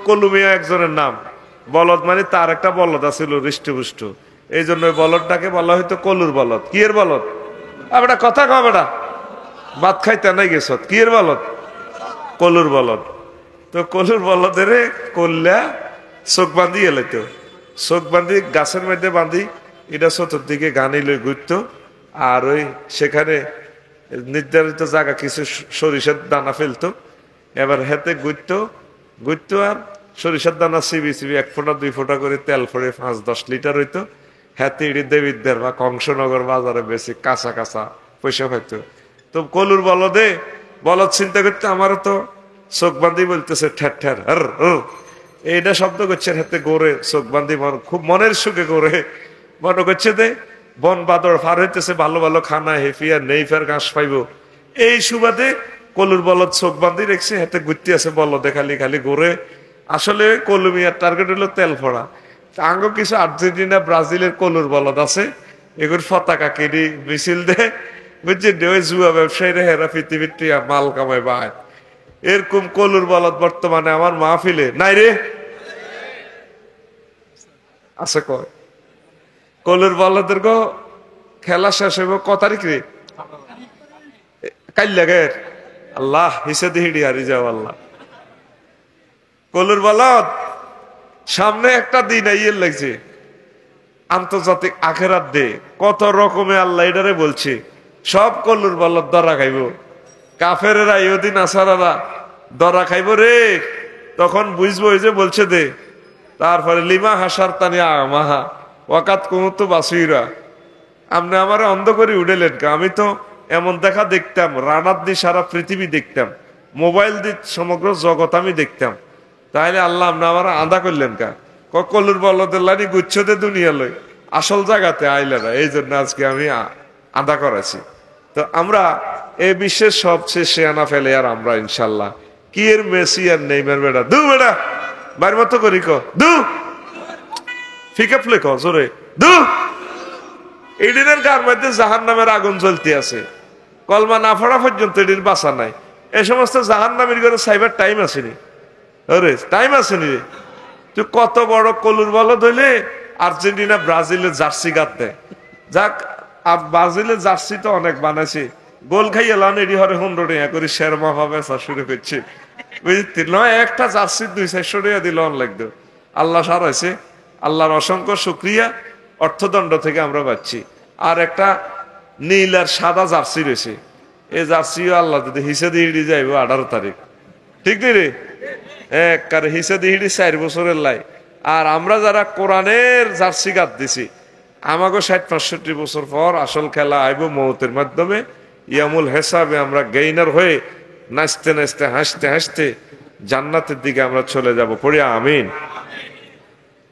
কলুমিয়া একজনের নাম। বলদ মানে তার একটা বলদ আছিল হৃষ্টপুষ্ট, এই জন্য ওই বলদটাকে বলা হইতো কলুর বলদ। কি এর বলদ? বেটা কথা কও বেটা, ভাত খাইতে নাই গেছ, কি এর বলদ? কলুর বলদ। তো কলুর বলদের কল্যা চোখ বান্ধি এলাইতো, চোখ বান্ধি গাছের মধ্যে বান্ধি এটা চতুর্দিকে গানি লই ঘুরতো। আর ওই সেখানে নির্ধারিত জায়গা কিছু সরিষার দানা ফেলতো, এবার হেতে ঘুরতো আর সরিষার দানা চিবি চিবি 1 ফোঁটা 2 ফোঁটা করে তেল ফোড়ে 5-10 লিটার হইতো। হাতে ইডি দেবিদ্যার বা কংসনগর বাজারে বেশি কাঁচা কাঁচা পয়সা পাইতো। তো কলুর বলদে বলদ চিন্তা করতে আমারও তো চোখ বান্ধি বলতেছে ঠের ঠের এইটা শব্দ করছে, হাতে গোরে চোখ বান্ধি খুব মনের সুখে গোরে মনে করছে দে বন বাদর ফার হইতেছে, ভালো ভালো খানা হেফিয়া নেই ফের ঘাস পাইব। এই সুবাদে কলুর বলদ চোখ বান্ধি রেখছে, হাতে ঘুরতে আছে বলদে খালি খালি গোরে। আসলে কলুমিয়ার টার্গেট হলো তেল ফোড়া। আঙ্গ কিছু আর্জেন্টিনা ব্রাজিলের কলুর বলদ আছে, এগুলো পতাকা কেডি মিছিল দেয় বুঝছেন, ওই জুয়া ব্যবসায়ীরা হেরা পৃথিবীর মাল কামাই বায়। এরকম কলুর বলদ বর্তমানে আমার মাহফিলে নাই রে, আছে কয়। কলুর বলদের গো খেলা শেষ হইব ক তারিখ রে? কাল লাগে আল্লাহ হিসে দিহিড়ি হারি যাও আল্লাহ। কলুর বলদ সামনে একটা দিন আইয়ের লাগছে, আন্তর্জাতিক আখেরাত ডে। কত রকমে আল্লাহ এটারে বলছে, সব কলুর বলদ ধরা খাইব। কাফেরেরা ইহুদিন আসারারা ধরা খাইব রে, তখন বুঝবো এই যে বলছে দে। তারপরে লিমা হাসার তানি আমাহা ওয়াকাত কুমুতু বাসুইরা, আপনি আমার অন্ধ করে উঠেলেন কা? আমি তো এমন দেখা দেখতাম, রানার দিয়ে সারা পৃথিবী দেখতাম, মোবাইল দিয়ে সমগ্র জগৎ আমি দেখতাম, তাইলে আল্লাহ আপনি আমার আধা করলেন কা? কলুর বলদের লানি গুচ্ছতে দুনিয়া লই আসল জায়গাতে আইলেরা, এই জন্য আজকে আমি আধা করাছি। তো আমরা এই বিশ্বের সবচেয়ে শেয়ানা ফেলে আর আমরা ইনশাল্লাহ কি এর মেসি আর নেইমার বেটা দু বেটা বাড়ির মতো করি ক দু ফিকা ফ্লে ক জোরে দু। এদিনের গার মধ্যে জাহান নামের আগুন জ্বলতে আছে, কলমা না ফোড়া পর্যন্ত এদিন বাঁচা নাই। এই সমস্ত জাহান নামের ঘরে সাইবার টাইম আসেনি, ওরে টাইম আসেনি রে। তুই কত বড় কলুর বলদ হইলে আর্জেন্টিনা ব্রাজিলের জার্সি গাত দেয়। যাক, আর ব্রাজিলের জার্সি তো অনেক বানাইছে, গোল খাই এলাম এডি হরে 15 টাকা করে শেয়ার মাফা বেচা শুরু করছে বুঝতে নয়। একটা জার্সি 200-400 টাকা দিল লাগতো। আল্লাহ সারাইছে, আল্লাহর অসংখ্য শুক্রিয়া, অর্থদণ্ড থেকে আমরা পাচ্ছি। আর একটা নীল আর সাদা জার্সি রয়েছে, এই জার্সিও আল্লাহ যদি হিসে দিয়ে যাইব 18 তারিখ, ঠিক নেই রে? কার হিসে দিয়ে 4 বছরের লাই। আর আমরা যারা কোরআনের জার্সি গাত দিছি, আমাকে 60-65 বছর পর আসল খেলা আইব মৌতের মাধ্যমে, ইয়ামুল হেসাবে আমরা গেইনার হয়ে নাচতে নাচতে হাসতে হাসতে জান্নাতের দিকে আমরা চলে যাব, পড়ি আমিন।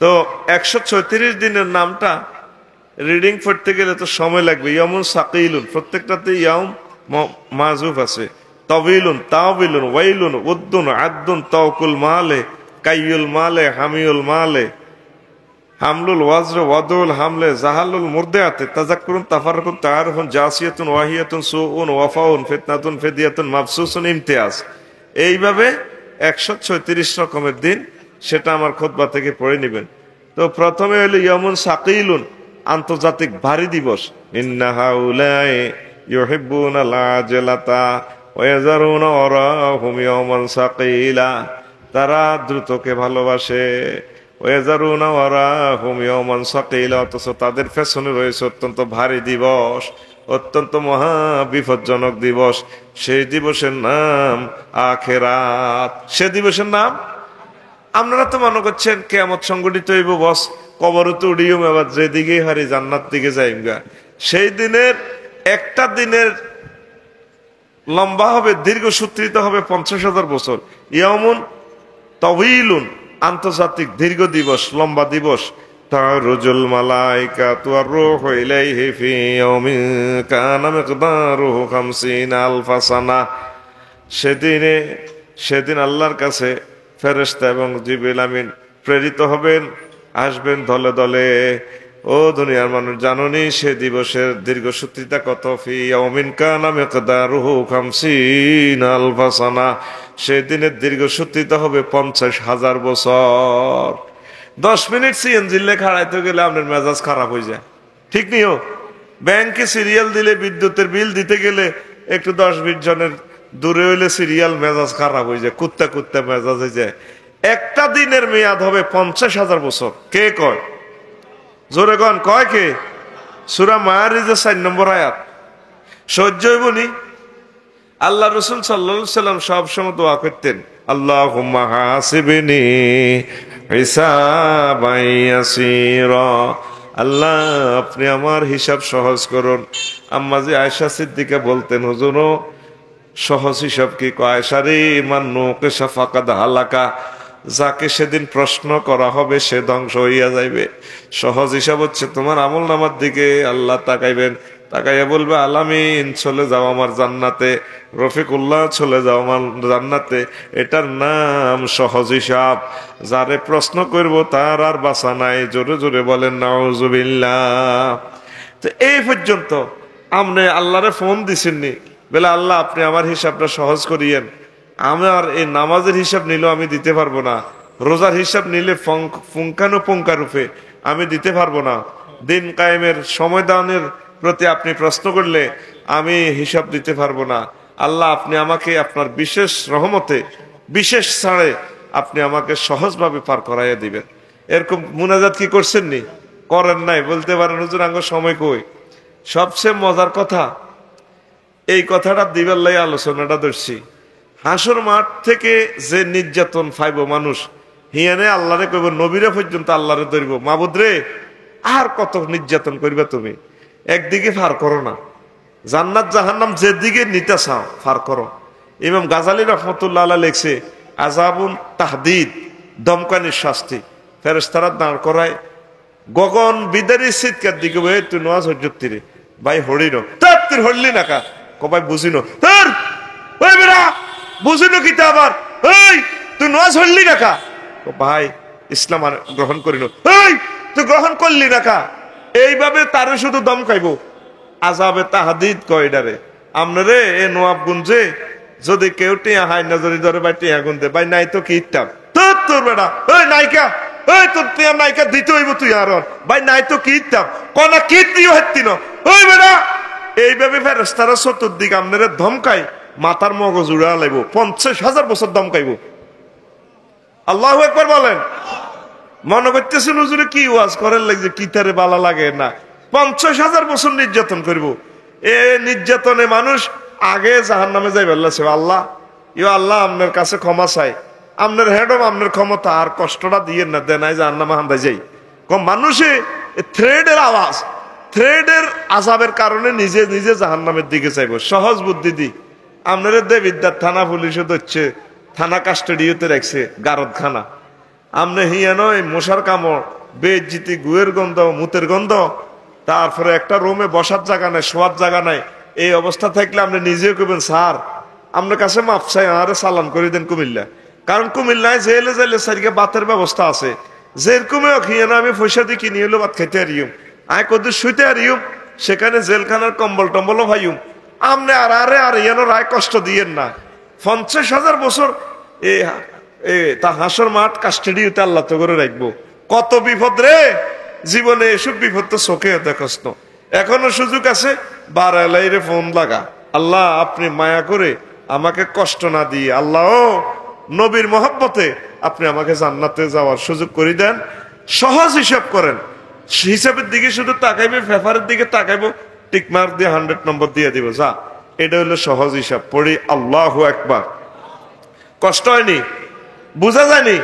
তো 136 দিনের নামটা রিডিং পড়তে গেলে তো সময় লাগবে। ইয়ামুন সাকিলুন, প্রত্যেকটাতে ইয়াম মাজুফ আছে। তবিলুন, তাওবিলুন, ওয়াইলুন, উদ্দুন, আদ্দুন, তাওকুল মালে, কাইয়ুল মালে, হামিউল মালে, হামলুল ওয়াজর, ওয়াদুল হামলে, জাহালুল মুরদিআতে, তাযাক্কুরুন, তাফাররুকুন, তাআরুফুন, জাসিয়াতুন, ওয়াহিয়াতুন, সুউন, ওয়াফাউন, ফিতনাতুন, ফিদিয়াতুন, মাবসুসুন, ইমতিয়াজ। এইভাবে 136 রকমের দিন, সেটা আমার খুতবা থেকে পড়ে নেবেন। তো প্রথমে হলো ইয়ামুন সাকিলুন, আন্তর্জাতিক ভারী দিবস। ইন্না হাউলাই ইউহিব্বুনাল আজলাতা ওয়া ইয়াযারুনা ওয়ারাহুম ইয়াওমান সাকিলা, তারা দ্রুতকে ভালোবাসে। ওয়া ইয়াযারুনা ওয়ারাহুম ইয়াওমান সাকিলা, অথচ তাদের পেছনে রয়েছে অত্যন্ত ভারী দিবস, অত্যন্ত মহা বিপজ্জনক দিবস। সেই দিবসের নাম আখিরাত। সে দিবসের নাম, আপনারা তো মনে করছেন কিয়ামত সংগঠিত হইব বস, কবরে তো উড়িয়ম, এবার যেদিকে হারি জান্নাত দিকে যাইমগা। সেই দিনের একটা দিনের লম্বা হবে, দীর্ঘ সূত্রিত হবে 50,000 বছর। ইয়ামুন তাওয়িলুন, আন্তর্জাতিক দীর্ঘ দিবস, লম্বা দিবস। তারুজুল মালাইকাতু ওয়ার রূহু ইলাইহি ফি ইয়াউমিন কানা মিকদারুহু 50 আলফা সানা। সেদিন আল্লাহর কাছে ফেরেশতা এবং জিবরিল আমিন প্রেরিত হবেন, আসবেন দলে দলে। ও দুনিয়ার মানুষ, জানোনি সে দিবসের দীর্ঘসূত্রিতা কত? ফি ইয়াউমিন কানা মিকদারুহু 50 আলফা সানা। সেই দিনের দীর্ঘসূত্রিতা হবে 50,000 বছর। 10 মিনিট সিএনজি খাড়াইতে গেলে আপনার মেজাজ খারাপ হয়ে যায়, ঠিক নিও। ব্যাংকে সিরিয়াল দিলে, বিদ্যুতের বিল দিতে গেলে একটু 10-20 জনের দূরে হইলে সিরিয়াল, মেজাজ খারাপ হয়ে যায়, কুত্তা কুত্তা মেজাজ হয়ে যায়। একটা দিনের মেয়াদ হবে 50,000 বছর। কে কয়? জোরে কন, কয় কে? সূরা মাআরিজের 4 নম্বর আয়াত। সহ্য হইবনি? আল্লাহ রাসূল সাল্লাল্লাহু আলাইহি সাল্লাম সব সময় দোয়া করতেন, আল্লাহুম্মা হাসিবনি হিসাবান ইয়াসীরা। আল্লাহ, আপনি আমার হিসাব সহজ করুন। আম্মা জি আয়েশা সিদ্দিকা বলতেন, হুজুর সহজ হিসাব কি? আয়েশা রে, মান্নুকে শাফাকাদ হালাকা, যাকে সেদিন প্রশ্ন করা হবে সে ধ্বংস হইয়া যাইবে। সহজ হিসাব হচ্ছে তোমার আমল নামার দিকে আল্লাহ তাকাইবেন, তাকাইয়া বলবে আলামিন চলে যাও আমার জান্নাতে, রফিকুল্লাহ চলে যাও আমার জান্নাতে। এটার নাম সহজ হিসাব। যারে প্রশ্ন করব তার আর বাঁচা নাই। জোরে জোরে বলেন নাউজুবিল্লাহ। তো এই পর্যন্ত আপনি আল্লাহরে ফোন দিছেননি, বলে আল্লাহ আপনি আমার হিসাবটা সহজ করিয়েন। আমার এই নামাজের হিসাব নিলেও আমি দিতে পারবো না, রোজার হিসাব নিলে পুঙ্খানুপুঙ্খারূপে আমি দিতে পারবো না, দিন কায়েমের সময় দানের প্রতি আপনি প্রশ্ন করলে আমি হিসাব দিতে পারবো না। আল্লাহ আপনি আমাকে আপনার বিশেষ রহমতে, বিশেষ ছাড়ে আপনি আমাকে সহজভাবে পার করাইয়া দিবেন। এরকম মুনাজাত কি করছেন নি? করেন নাই। বলতে পারেন হুজুর আঙ্গ সময় কই। সবচেয়ে মজার কথা, এই কথাটা দিবার লাই আলোচনাটা ধরছি। হাসর মাঠ থেকে যে নির্যাতন পাইব মানুষ, হিয়ানে আল্লাহরে কইব, নবীরে পর্যন্ত আল্লাহরে ধরব, মাবুদ রে আর কত নির্যাতন করবে তুমি, একদিকে ফার করো না। জান্নাত জাহান্নাম যেদিকে নিতে চাও ফার করো। ইমাম গাজালি রহমতুল্লাহ আলাইহি লিখছে, আযাবুন তাহদিদ, দমকানির শাস্তি। ফেরেশতারা দাঁড় করায় গগন বিদারি চিৎকার দিকে, তুই নোয়াজ হজ্জতিরে ভাই হরিণ তুই হরলি না কা, ভাই বুঝিনো তোর ওই বেড়া বুঝিনো কিতা আবার, এই তুই নোয়াজ হরলি না কা, ভাই ইসলাম গ্রহণ করিল, এই তুই গ্রহণ করলি না কা। এইভাবে তারে শুধু দম খাইব। আযাবে তাহদিদ কয়ডারে আমনরে এ নওয়াবগঞ্জে যদি কেউ টিয়া হাই নজরি ধরে ভাই টিয়া গুনতে ভাই নাই তো কি ইত্তাম তোর তোর বেড়া, ওই নাইকা, ওই তোর টিয়া নাইকা দিতে হইব তুই আর ভাই নাই তো কি ইত্তাম কনা কি দিও হেত্তিন ওই বেড়া। এইভাবে ফেরেশতারা চতুর্দিকে আমনরে ধমকাই, মাথার মগজ উড়া লাইব, 50,000 বছর ধমকাইব। আল্লাহু আকবার বলেন। মনে করতেছেন হুজুরে কি ওয়াজ করার লাগছে, কি তারে বালা লাগে না। 50,000 বছর নির্যাতন করব। এ নির্যাতনে মানুষ আগে জাহান্নামে যাইবে। আল্লাহ ইউ আল্লাহ আপনার কাছে ক্ষমা চাই, আপনার হেডম আপনার ক্ষমতা, আর কষ্টটা দিয়ে না দেন জাহান্নামে হামদাই যাই। মানুষে থ্রেডের আওয়াজ, থ্রেডের আযাবের কারণে নিজে নিজে জাহান্নামের দিকে চাইব। সহজ বুদ্ধি দি আপনার দেবিদ্যার থানা পুলিশে ধরছে, থানা কাস্টডিওতে রাখছে, গারদখানা। আমনে হিয়া নয় মশার কামড়, বেজ্জিতি, গুয়ের গন্ধ, মুতের গন্ধ, তারপরে একটা রুমে বসার জায়গা নাই, শোয়ার জায়গা নাই। এই অবস্থা থাকলে আপনি নিজেও কইবেন স্যার আপনার কাছে মাফ চাই, আরে চালান করে দেন কুমিল্লা। কারণ কুমিল্লায় জেলে জেলে সারিকে বাতের ব্যবস্থা আছে, যেরকমে হিয়ানো আমি পয়সা দিয়ে কিনে হলো ভাত খাইতে হারিম, আয় কদ্দুর শুইতে হারিম, সেখানে জেলখানার কম্বল টম্বলও ভাইম। আপনি আর আরে আর ইয়ানো রায় কষ্ট দিয়েন না। 50,000 বছর তা হাসর মাঠ কাস্টডিতে আল্লাহ তো করে রাখবো। কত বিপদ রে জীবনে, এসব বিপদ তো চোখে দেখস না। এখনো সুযোগ আছে, বারাইলে ফোন লাগা, আল্লাহ আপনি মায়া করে আমাকে কষ্ট না দিয়ে, আল্লাহ নবীর মহব্বতে আপনি আমাকে জান্নাতে যাওয়ার সুযোগ করে দেন। সহজ হিসাব করেন, হিসাবের দিকে শুধু তাকাইবে, পেপারের দিকে তাকাইবো, টিকমার দিয়ে 100 নম্বর দিয়ে দিব, যা। এটা হলো সহজ হিসাব। পড়ি আল্লাহু আকবার। কষ্ট হয়নি, বোঝা যায়নি।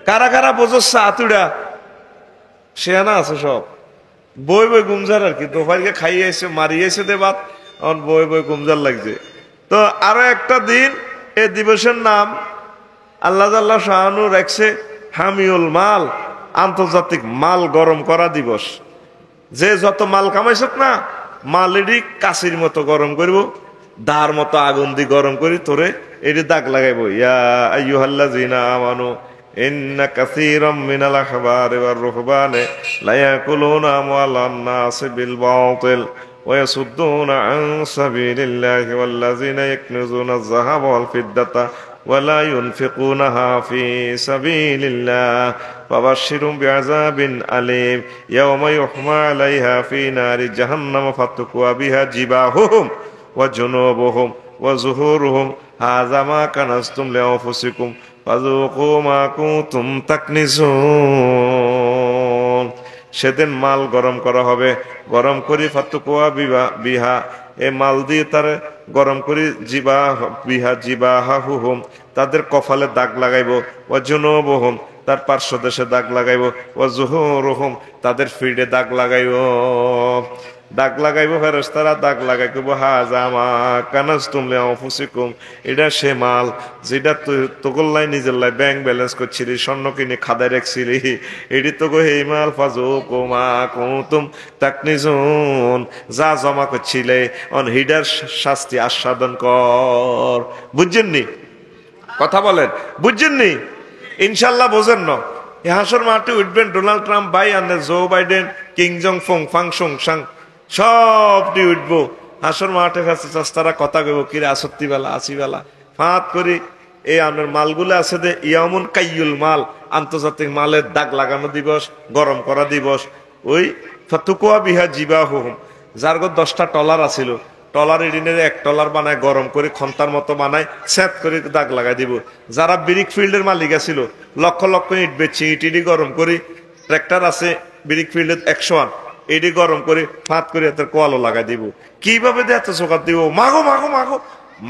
কারা কারা বোঝা আতুড়া শেয়ানা আছে সব, বই বই গুমজার আর কি, দোপারকে খাইয়েছে মারিয়েছে দে বাত, এখন বই বই গুমজার লাগছে। তো আরো একটা দিন, এই দিবসের নাম আল্লাহ শাহানু রাখছে হামিউল মাল, আন্তর্জাতিক মাল গরম করা দিবস। যে যত মাল কামাইছত না, মালেরই কাশির মতো গরম করব, দার মতো আগুন দিয়ে গরম করি তোরে এটি দাগ লাগাইবো। ইয়া আইয়ুহাল্লাযীনা আমানু, ইন্না কাসীরাম মিনাল আহবারি ওয়ার রুহবানি লা ইয়াকুলুনা আমওয়ালান নাস বিল বাতিল ওয়া ইয়াসুদ্দুনা আন সাবিলিল্লাহি ওয়াল্লাযিনা ইয়াকনুজুনা আয-যাহাবা ওয়াল ফিদ্দাতা ওয়া লা ইউনফিকুনাহা ফি সাবিলিল্লাহ ফাবাশশিরহুম বিআযাবিন আলীম ইয়াওমা ইউহমা আলাইহা ফি নারি জাহান্নাম ফাতুকওয়া বিহা জিবাহুহুম ওয়া জুনুবুহুম ওয়া যুহুরুহুম হাযা মা কানাজতুম লিআনফুসিকুম ফাযুকু মা কুনতুম তাকনিজুন। সেদিন মাল গরম করা হবে, গরম করি ফাতুকওয়া বিহা, এ মাল দিয়ে তার গরম করি বিহা জিবাহুহুম, তাদের কপালে দাগ লাগাইব, ওয়া জুনুবুহুম, তার পার্শ্বদেশে দাগ লাগাইব, ওয়া যুহুরুহুম, তাদের ফিডে দাগ লাগাইব, দাগ লাগাইব ফেরেশতারা, দাগ লাগাই কইব হাযা মা কানাজতুম লিআনফুসিকুম, এটা সে মাল যেটা তোগল্লাই নিজের লাই ব্যাংক ব্যালেন্স করছিলি, স্বর্ণ কিনে খাদায় রাখছিলি, এটি তো গো এই মাল ফাযুকু মা কুনতুম তাকনিজুন, যা জমা করছিলে অন হিডার শাস্তি আস্বাদন কর। বুঝছেননি? কথা বলেন, বুঝছেননি? ইনশাল্লাহ বোঝেন না। এই হাসর মাঠে উঠবেন ডোনাল্ড ট্রাম্প ভাই, আর জো বাইডেন, কিং জং ফং ফাংশং সাং সবটি উঠবো হাসর মাঠে কাছে, তারা কথা কইব কিরে আসত্তি বেলা আসি বেলা ফাঁত করি এই আপনার মালগুলো আছে যে ইয়ামুন কাইয়ুল মাল, আন্তর্জাতিক মালের দাগ লাগানো দিবস, গরম করা দিবস। ওই ফাতুকুয়া বিহা জিবাহুহুম, যার গো 10টা টলার আছিল, টলার এডিনের $1 বানায়, গরম করে খন্তার মতো বানায়, স্যাত করে দাগ লাগাই দিব। যারা ব্রিক ফিল্ডের মালিক আছিল, লক্ষ লক্ষ ইট বেচছে, ইটি গরম করে, ট্র্যাক্টর আছে ব্রিক ফিল্ডের 101, এটি গরম করে ফাঁত করে এত কোয়ালো লাগাই দিব। কিভাবে দিয়ে এত চোখাত দিব? মাগো মাগো মাগো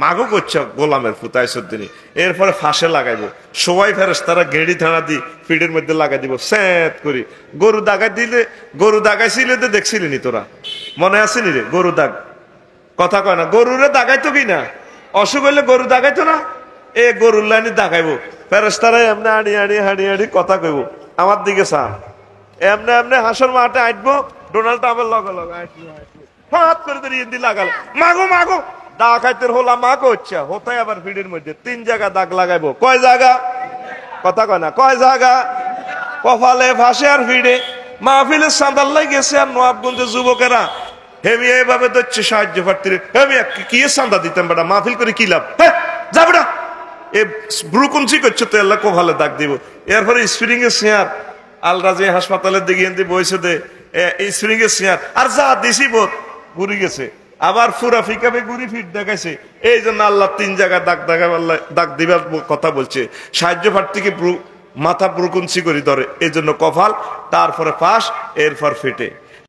মাগো করছে গোলামের ফুতাইসদ্দিনী। এরপরে ফাঁসে লাগাইব, সবাই ফেরেশতারা গেড়ি থানা দি ফিডের মধ্যে লাগাই দিব, স্যাত করি। গরু দাগাই দিলে, গরু দাগাইছিলে তো দেখছিলি নি তোরা, মনে আসেনি রে? গরু দাগ কথা কয় না, গরুরে দাগাইতো কি না? অসুখ হইলে গরু দাগাইতো না? এ গরুর লাইনে দাগাইবো, ফেরেশতারা এমনি হাঁড়ি হাঁড়ি হাঁড়ি হাঁড়ি কথা কইব, আমার দিকে চা, এমনি এমনি হাসর মাঠে আইটবো, ডোনাল্ড ট্রাম্পের লগে লগে হাত করে ধরে ইন্দি লাগাল, মাগো মাগো ডাকাইতের হলা মাগো হচ্ছে হতায়, আবার ভিড়ের মধ্যে 3 জায়গা দাগ লাগাইবো। কয় জায়গা? কথা কয় না, কয় জায়গা? কপালে ফাঁসে আর ভিড়ে। মাহফিলের চাঁদার লাই গেছে আর নবাবগঞ্জের যুবকেরা হেমি এইভাবে ধরছে সাহায্য প্রার্থীর, হেমি কি চাঁদা দিতাম বেটা, মাহফিল করে কি লাভ, হ্যাঁ যাবে না, এ ব্রুকুঞ্চি করছে তো আল্লাহ কপালে দাগ দিব। এরপরে স্প্রিং এর চেয়ার, আলরাজি হাসপাতালের দিকে এনতে বইছে দে স্প্রিং এর চেয়ার, আর যা দিছি বোধ ঘুরে গেছে, আবার ফুরা ফিকাবে ঘুরি ফিট দেখাইছে। এই জন্য আল্লাহ 3 জায়গায় দাগ দেখাবে, আল্লাহ দাগ দিবার কথা বলছে। সাহায্য প্রার্থীকে মাথা ব্রুকুঞ্চি করে ধরে, এই জন্য কপাল, তারপরে ফাঁস, এরপর ফেটে।